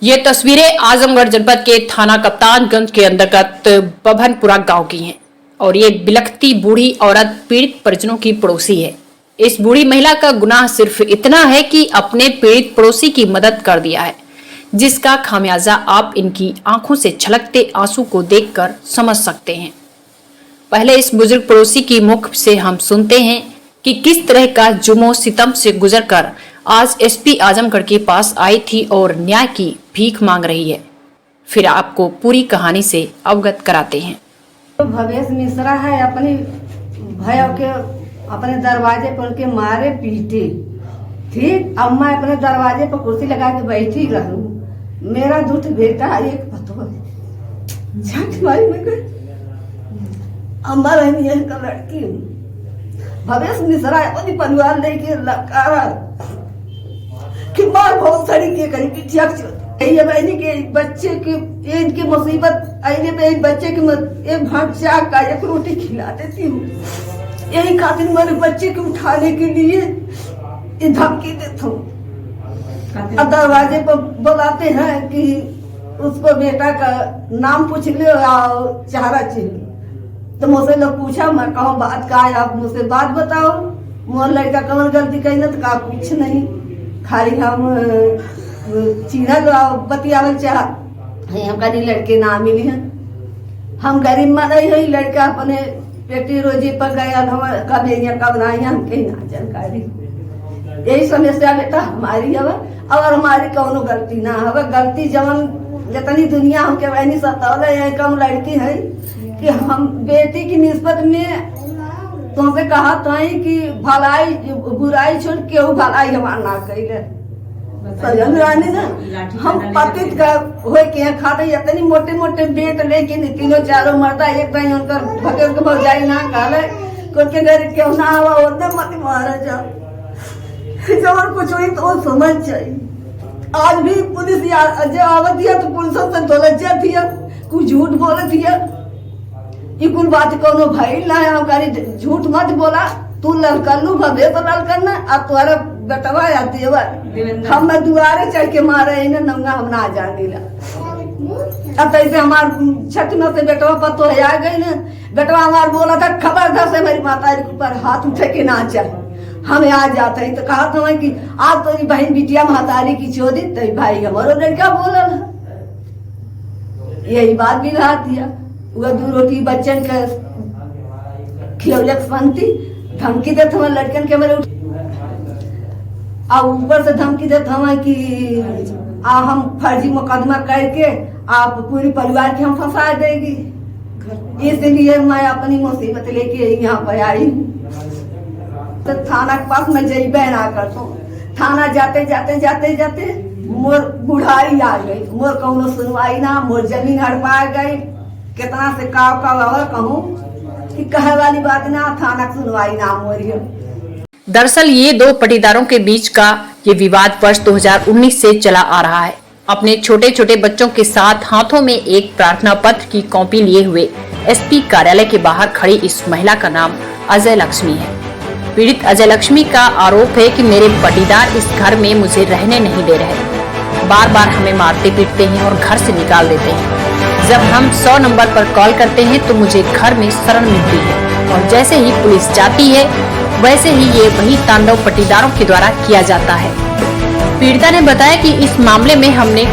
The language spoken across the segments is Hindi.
ये तस्वीरें आजमगढ़ जनपद के थाना कप्तानगंज के अंतर्गत बभनपुरा गांव की हैं और ये बिलखती बूढ़ी औरत पीड़ित परिजनों की पड़ोसी है। इस बूढ़ी महिला का गुनाह सिर्फ इतना है कि अपने पीड़ित पड़ोसी की मदद कर दिया है, जिसका खामियाजा आप इनकी आंखों से छलकते आंसू को देखकर समझ सकते हैं। पहले इस बुजुर्ग पड़ोसी की मुख से हम सुनते हैं कि किस तरह का जुमो सितम से गुजरकर आज एसपी आजमगढ़ के पास आई थी और न्याय की भीख मांग रही है। फिर आपको पूरी कहानी से अवगत कराते हैं। तो भवेश मिश्रा है, अपनी भैया के अपने दरवाजे पर के मारे पीटे। ठीक, अब मैं अपने दरवाजे पर कुर्सी लगा के बैठी रहूं। मेरा दूठ बेटा एक पतो झट मारी में गई। अम्मा रहनी है का लड़की भवेश मिश्रा अपनी परिवार लेके लकारा कि मार बहुत सारी के करी पिटिया ये बहनी के बच्चे की इनकी मुसीबत आईने पे एक बच्चे की एक भांचा का एक रोटी खिला देती हूँ। यही खातिर मेरे बच्चे को उठाने के लिए ये धमकी देता हूँ। अब दरवाजे पर बुलाते हैं कि उसको बेटा का नाम पूछ ले और चेहरा चाहिए। तो मुझसे लोग पूछा, मैं कहूँ बात का है, आप मुझसे बात बताओ। मोर लड़का कमर गलती कही ना तो कहा कुछ नहीं, खाली हम चीना बतियावल चाह हम कहीं लड़के ना मिले हैं। हम गरीब मनाई है, लड़का अपने पेटी रोजी पर गया कब कब ना हमके ना जानकारी। यही समस्या बेटा हमारी है और हमारी कौनो गलती ना है। गलती जवन जितनी दुनिया हमके बहनी सतौले है, कम लड़की है कि हम बेटी की निस्बत में तुमसे कहा था कि भलाई बुराई छोड़ केहू भलाई हमार ना कैले ना। हम पतित का हो के खाते इतनी मोटे मोटे बेट लेकिन तीनों चारों मरदा एक टाइम उनकर भगत के भौजाई ना काले के घर क्यों ना हुआ और मत मारा जा जब कुछ हुई तो समझ चाहिए। आज भी पुलिस जो आवत दिया तो पुलिस से दौलत दिया, कुछ झूठ बोले दिया। ये कुल बात कोनो भाई ना है, झूठ मत बोला। तू लड़कर लू भवे तो लड़कर ना अब तुम्हारा बेटवा आती है हम दुआरे चढ़ के मारे इन्हें नंगा हम ना जाने ला। अब ऐसे हमार छठ में से बेटवा पतो है आ गई ना। बेटवा हमार बोला था खबरदार से मेरी माता के ऊपर हाथ उठे के ना चल हमें आ जाते हैं। तो कहा था कि आप तो बहन बिटिया महतारी की चोरी तो भाई हमारो लड़का बोला यही बात भी रहा दिया। वह 2 रोटी बच्चन के खिलौलक फंती धमकी देते हमारे लड़कन के मेरे और ऊपर से धमकी देते हमें कि हम फर्जी मुकदमा करके आप पूरी परिवार के हम फंसा देगी। इसलिए मैं अपनी मुसीबत लेके यहाँ पर आई हूँ। तो थाना के पास मैं जइबे ना करता हूँ। थाना जाते जाते जाते जाते मोर बुढ़ाई आ गई, मोर कौनो सुनवाई ना, मोर जमीन हड़पा गई। कितना से काव और कहूँ कि कहे वाली बात ना, थाना सुनवाई ना मोरी। दरअसल ये 2 पटीदारों के बीच का ये विवाद वर्ष 2019 से चला आ रहा है। अपने छोटे छोटे बच्चों के साथ हाथों में एक प्रार्थना पत्र की कॉपी लिए हुए एसपी कार्यालय के बाहर खड़ी इस महिला का नाम अजय लक्ष्मी है। पीड़ित अजय लक्ष्मी का आरोप है कि मेरे पटीदार इस घर में मुझे रहने नहीं दे रहे, बार बार हमें मारते पीटते हैं और घर से निकाल देते हैं। जब हम 100 नंबर पर कॉल करते हैं तो मुझे घर में शरण मिलती है और जैसे ही पुलिस जाती है वैसे ही ये वही तांडव पटीदारों के द्वारा किया जाता है। पीड़िता ने बताया कि इस मामले में हमने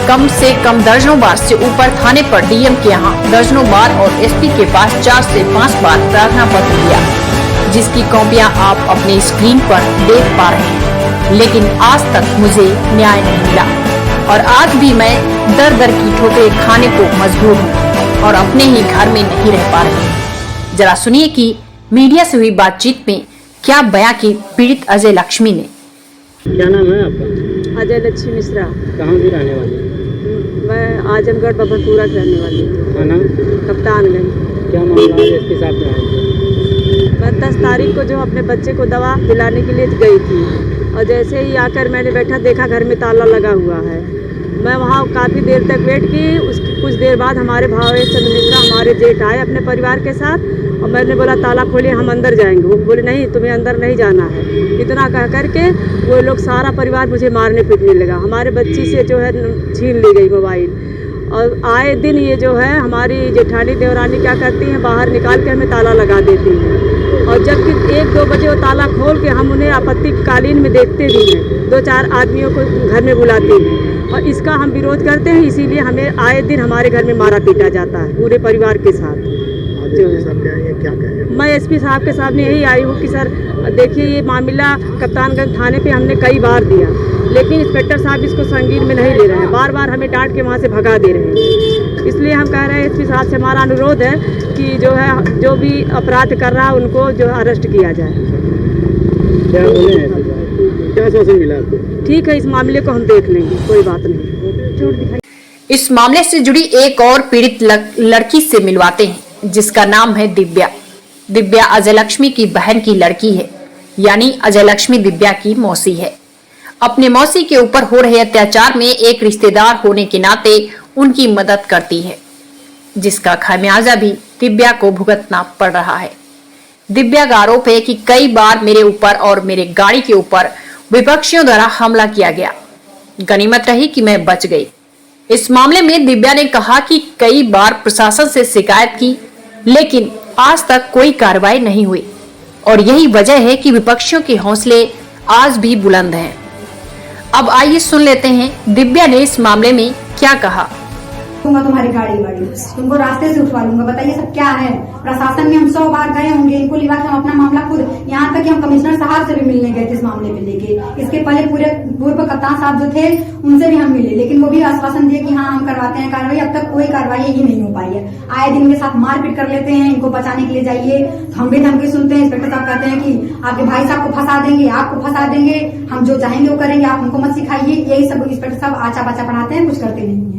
कम से कम दर्जनों बार से ऊपर थाने पर डीएम के यहाँ दर्जनों बार और एसपी के पास 4 से 5 बार प्रार्थना पत्र दिया, जिसकी कॉपियां आप अपने स्क्रीन पर देख पा रहे हैं। लेकिन आज तक मुझे न्याय नहीं मिला और आज भी मैं दर दर की ठोकरें खाने को मजबूर हूँ और अपने ही घर में नहीं रह पा रही। जरा सुनिए कि मीडिया से हुई बातचीत में क्या बयां की पीड़ित अजय लक्ष्मी ने। क्या नाम है आपका? अजय लक्ष्मी मिश्रा। कहाँ की रहने वाली? मैं आजमगढ़ बभनपुरा की रहने वाली हूँ। खाना कप्तानगंज। क्या मामला है इसके साथ में? मैं 10 तारीख को जो अपने बच्चे को दवा दिलाने के लिए गई थी और जैसे ही आकर मैंने बैठा देखा घर में ताला लगा हुआ है। मैं वहाँ काफ़ी देर तक वेट की, कुछ देर बाद हमारे भावेश चंद्र मिश्रा हमारे जेठ आए अपने परिवार के साथ, और मैंने बोला ताला खोलिए, हम अंदर जाएंगे। वो बोले नहीं, तुम्हें अंदर नहीं जाना है। इतना कह करके वो लोग सारा परिवार मुझे मारने पीटने लगा। हमारे बच्ची से जो है छीन ली गई मोबाइल। और आए दिन ये जो है हमारी जेठानी देवरानी क्या करती हैं, बाहर निकाल के हमें ताला लगा देती हैं। और जबकि 1-2 बजे वो ताला खोल के हम उन्हें आपत्तिकालीन में देखते भी हैं, 2-4 आदमियों को घर में बुलाते हैं। और इसका हम विरोध करते हैं, इसीलिए हमें आए दिन हमारे घर में मारा पीटा जाता है पूरे परिवार के साथ। जो है मैं एसपी साहब के सामने यही आई हूँ कि सर देखिए, ये मामला कप्तानगंज थाने पे हमने कई बार दिया, लेकिन इंस्पेक्टर साहब इसको संगीन में नहीं ले रहे हैं। बार बार हमें डांट के वहाँ से भगा दे रहे हैं। इसलिए हम कह रहे हैं एसपी साहब से हमारा अनुरोध है कि जो है जो भी अपराध कर रहा है उनको जो अरेस्ट किया जाए। क्या बोले हैं, क्या आश्वासन मिला आपको? ठीक है, इस मामले को हम देख लेंगे, कोई बात नहीं। इस मामले से जुड़ी एक और पीड़ित लड़की से मिलवाते हैं, जिसका नाम है दिव्या। दिव्या अजय लक्ष्मी की बहन की लड़की है, यानी अजय लक्ष्मी दिव्या की मौसी है। अपने मौसी के ऊपर हो रहे अत्याचार में एक रिश्तेदार होने के नाते उनकी मदद करती है, जिसका खामियाजा भी दिव्या को भुगतना पड़ रहा है। दिव्या का आरोप है कि कई बार मेरे ऊपर और मेरे गाड़ी के ऊपर विपक्षियों द्वारा हमला किया गया। गनीमत रही कि मैं बच गई। इस मामले में दिव्या ने कहा कि कई बार प्रशासन से शिकायत की, लेकिन आज तक कोई कार्रवाई नहीं हुई, और यही वजह है कि विपक्षियों के हौसले आज भी बुलंद हैं। अब आइए सुन लेते हैं दिव्या ने इस मामले में क्या कहा। तुम्हारी गाड़ी तुमको रास्ते से उठवा लूंगा। बताइए सब क्या है? प्रशासन में हम 100 बार गए होंगे, इनको लिवा के हम अपना मामला खुद, यहाँ तक कि हम कमिश्नर साहब से भी मिलने गए थे इस मामले को लेके। इसके पहले पूर्व कप्तान साहब जो थे उनसे भी हम मिले, लेकिन वो भी आश्वासन दिए कि हाँ हम करवाते हैं कार्रवाई। अब तक कोई कार्रवाई ही नहीं हो पाई है। आए दिन इनके साथ मारपीट कर लेते हैं, इनको बचाने के लिए जाइए तो हम भी धमकी सुनते हैं। इंस्पेक्टर साहब कहते हैं कि आपके भाई साहब को फंसा देंगे, आपको फंसा देंगे, हम जो चाहेंगे वो करेंगे, आप हमको मत सिखाइए। यही सब इंस्पेक्टर साहब आचा बाचा पढ़ाते हैं, कुछ करते नहीं है।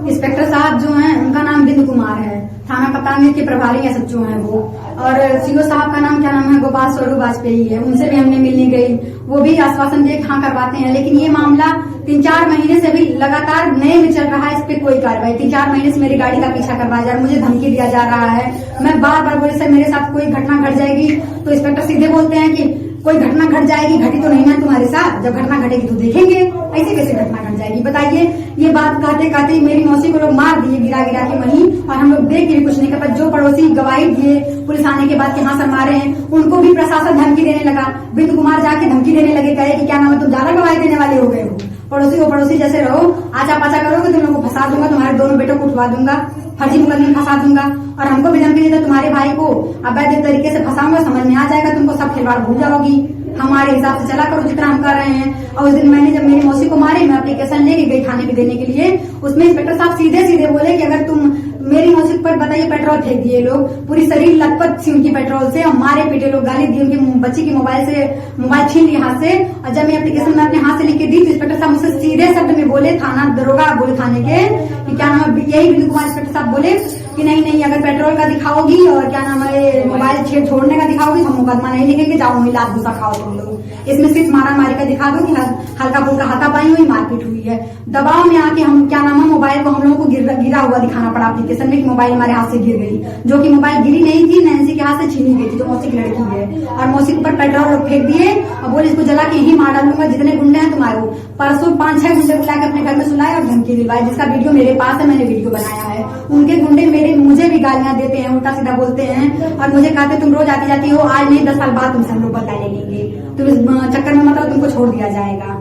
इंस्पेक्टर साहब जो हैं उनका नाम बिंदु कुमार है, थाना कप्तानगंज के प्रभारी एसएचओ हैं वो। और सीओ साहब का नाम क्या नाम है, गोपाल स्वरूप वाजपेयी है। उनसे भी हमने मिलने गई, वो भी आश्वासन दिए हाँ करवाते हैं। लेकिन ये मामला 3-4 महीने से भी लगातार नए में चल रहा है। इस पे कोई कार्रवाई, 3-4 महीने से मेरी गाड़ी का पीछा करवाया जा रहा है, मुझे धमकी दिया जा रहा है। मैं बार बार बोले सर मेरे साथ कोई घटना घट जाएगी तो इंस्पेक्टर सीधे बोलते हैं कि कोई घटना घट जाएगी, घटी तो नहीं ना तुम्हारे साथ, जब घटना घटेगी तो देखेंगे। ऐसे कैसे घटना घट जाएगी बताइए? ये बात कहते कहते मेरी मौसी को लोग मार दिए गिरा गिरा के वहीं, और हम लोग देख के भी कुछ नहीं कर पाए। जो पड़ोसी गवाही दिए पुलिस आने के बाद कि हाँ सर मारे हैं, उनको भी प्रशासन धमकी देने लगा। बिंदु कुमार जाके धमकी देने लगे, कहे कि क्या नाम है तुम ज्यादा गवाही देने वाले हो गए हो, पड़ोसी को पड़ोसी जैसे रहो, आचा पाचा करोगे तुम लोग को फंसा दूंगा, तुम्हारे दोनों बेटों को उठवा दूंगा, फर्जी मुकदमे में फंसा दूंगा। और हमको भी धमकी देता तुम्हारे भाई को अवैध तरीके से फंसाऊंगा, समझ में आ जाएगा तुमको, सब खिलवाड़ भूल जाओगी। हमारे हिसाब से चला करो जितना हम कर रहे हैं। और उस दिन मैंने जब मेरी मौसी को मारी, मैं एप्लीकेशन लेके गई थाने पे देने के लिए, उसमें इंस्पेक्टर साहब सीधे सीधे बोले कि अगर तुम मेरी मौसी पर बताइए, पेट्रोल फेंक दिए लोग, पूरी शरीर लथपथ थी उनकी पेट्रोल से, और मारे पीटे लोग, गाली दी, उनकी बच्ची की मोबाइल छीन ली हाथ से। और जब मैं एप्लीकेशन में अपने हाथ से लिख के दी तो इंस्पेक्टर साहब मुझसे सीधे शब्द में बोले, थाना दरोगा बोले थाने के कि क्या नाम है, यही बिंदु कुमार इंस्पेक्टर साहब बोले कि नहीं अगर पेट्रोल का दिखाओगी और क्या नाम है मोबाइल छेड़ छोड़ने का दिखाओगी तो हम मुकदमा नहीं लिखेंगे, जाओ वही लात घुसा खाओ तुम लोग। इसमें सिर्फ मारा मारी का दिखा दो कि हल्का फुल्का हाथापाई हुई, मारपीट हुई है। दबाव में आके हम क्या नाम है मोबाइल को हम लोगों को गिरा हुआ दिखाना पड़ा एप्लीकेशन में कि मोबाइल हमारे हाथ से गिर गई, जो कि मोबाइल गिरी नहीं थी, नैन्सी के हाथ से छीनी गई थी, जो मौसी की लड़की है। और मौसी के ऊपर पेट्रोल फेंक दिए और बोले इसको जला के यही मार डालूंगा, जितने गुंडे हैं तुम्हारे। परसों 5-6 गुंडे बुला के अपने घर में सुलाए और धमकी दिलवाए, जिसका वीडियो मेरे पास है, मैंने वीडियो बनाया है। उनके गुंडे मुझे भी गालियां देते हैं, उल्टा सीधा बोलते हैं और मुझे कहते तुम रोज आती जाती हो, आज नहीं 10 साल बाद तुमसे हम लोग बदला ले लेंगे, तुम इस चक्कर में मतलब तुमको छोड़ दिया जाएगा।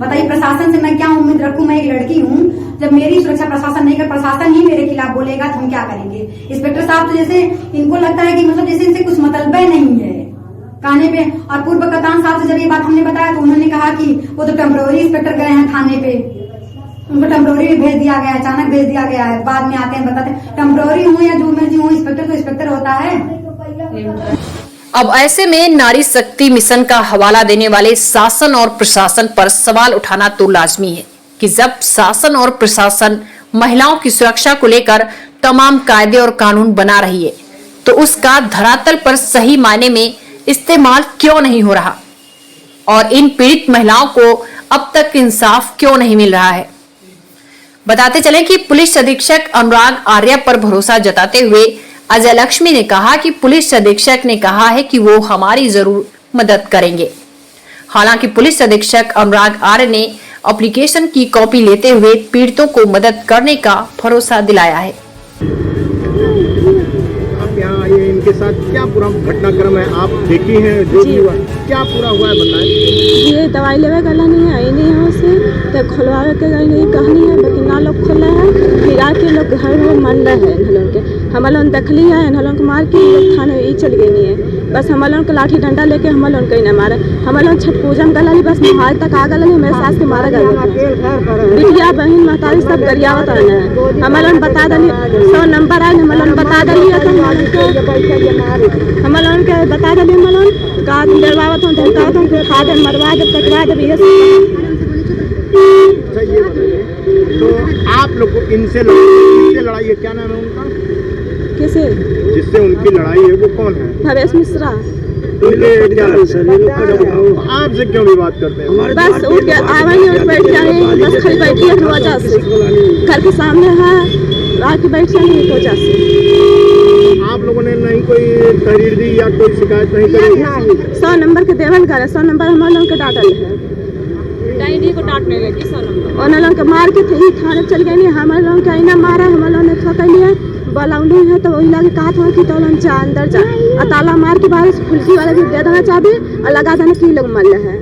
बताइए प्रशासन से मैं क्या उम्मीद रखूं? मैं एक लड़की हूं, जब मेरी सुरक्षा प्रशासन नहीं कर, प्रशासन ही मेरे खिलाफ बोलेगा तो हम क्या करेंगे? इंस्पेक्टर साहब तो जैसे इनको लगता है कि मतलब जैसे इनसे कुछ मतलब नहीं है कहने पे। और पूर्व कप्तान साहब से जब ये बात हमने बताया तो उन्होंने कहा कि वो तो टेम्पोररी इंस्पेक्टर गए हैं थाने पे, उनको टेम्पोररी भेज दिया गया, अचानक भेज दिया गया है, बाद में आते हैं बताते हैं। टेम्पोररी हूँ या जो मर्जी हूँ, इंस्पेक्टर तो इंस्पेक्टर होता है। अब ऐसे में नारी शक्ति मिशन का हवाला देने वाले शासन और प्रशासन पर सवाल उठाना तो लाजमी है कि जब शासन और प्रशासन महिलाओं की सुरक्षा को लेकर तमाम कायदे और कानून बना रही है तो उसका धरातल पर सही मायने में इस्तेमाल क्यों नहीं हो रहा और इन पीड़ित महिलाओं को अब तक इंसाफ क्यों नहीं मिल रहा है। बताते चले कि पुलिस अधीक्षक अनुराग आर्य पर भरोसा जताते हुए अजय लक्ष्मी ने कहा कि पुलिस अधीक्षक ने कहा है कि वो हमारी जरूर मदद करेंगे। हालांकि पुलिस अधीक्षक अनुराग आर्य ने एप्लीकेशन की कॉपी लेते हुए पीड़ितों को मदद करने का भरोसा दिलाया है। आप यहाँ आए, इनके साथ क्या पूरा घटनाक्रम है, आप देखी हैं जो भी हुआ, क्या पूरा हुआ है बताएं। ये दवाई लेवे गला नहीं आई नहीं यहाँ से तो खुलवावे के गई नहीं कहानी है, बाकी ना लोग खुले हैं फिर आके लोग घर में मन रहे हैं इन्हों के हम लोग देखली है इन्हों को मार के लोग थाने ही चल गई नहीं है। बस हम लोग के लाठी डंडा लेके हम लोग कहीं ना मारे, हम लोग छठ पूजन कर ली बस मोहाल तक आ गई मेरे सास के मारा गया बिटिया बहन महतारी सब गरियावत रहने हैं। हम लोग बता दिली 100 नंबर आए हम लोग बता दिली हम लोग के बता दिली हम लोग का डरवावत हूँ धमकावत हूँ खा दे मरवा दे कटवा दे ये अच्छा ये बताइए, तो आप लोग को इनसे लड़ाई है, क्या नाम है उनका? कैसे जिससे उनकी लड़ाई है वो कौन है? भवेश मिश्रा। आपसे क्यों भी बात करते हैं? बस उठ के आवे नहीं बैठ जाए बस खाली बैठी है वजह से घर के सामने है आके बैठ जाए एक वजह से। आप लोगों ने नहीं कोई तहरीर दी या कोई शिकायत नहीं करी? 100 नंबर के देवल करे 100 नंबर हम लोग के डांटल है को डांटने लगी 100 नंबर उन लोग के मार के थे थाने चल गए नहीं हम लोग के आईना मारा हम लोग ने ठोक लिया बलाउंडी है तो वही लगे कहा था कि तो जा अंदर जा ताला मार के बाहर फुल्की वाला भी दे देना चाहते और लगा देना कि लोग मर रहे हैं।